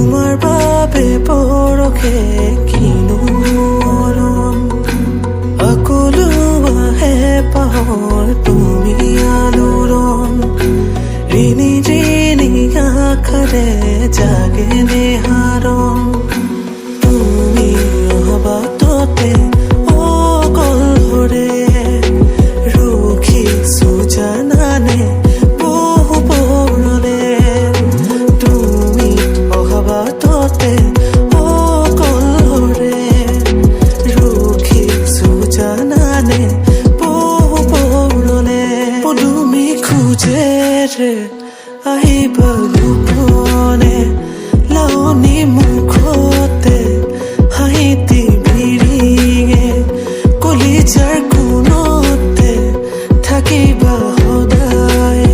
তোমাৰ বাবে পৰখে কিনো মৰম আকলো আহে পাহৰ তুমি আলোড়ন ঋণী ঋণী আখাৰে জাগে নেহাৰম তুমি অহাবাটতে অকল হৰে ৰখিছো জানানে বহু পৰলে তুমি অহাবাটতে অকল হৰে ৰখিছো জানানে বহু পৰলে পদুমি খোজেৰে আহিব লুকনে লাউনি মুখতে হাঁহিতি বিৰিঙে কলিজাৰ কোণতে থাকিবা সদায়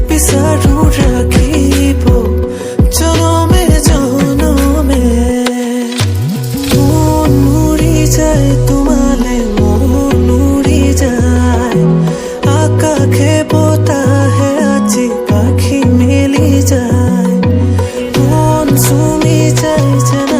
বিচাৰো ৰাখিব জনমে জনমে মন উৰি যায় তোমালে মন উৰি যায় আকাশে বতাহে আজি পাখি মেলি যায় মন চুমি যায় যেন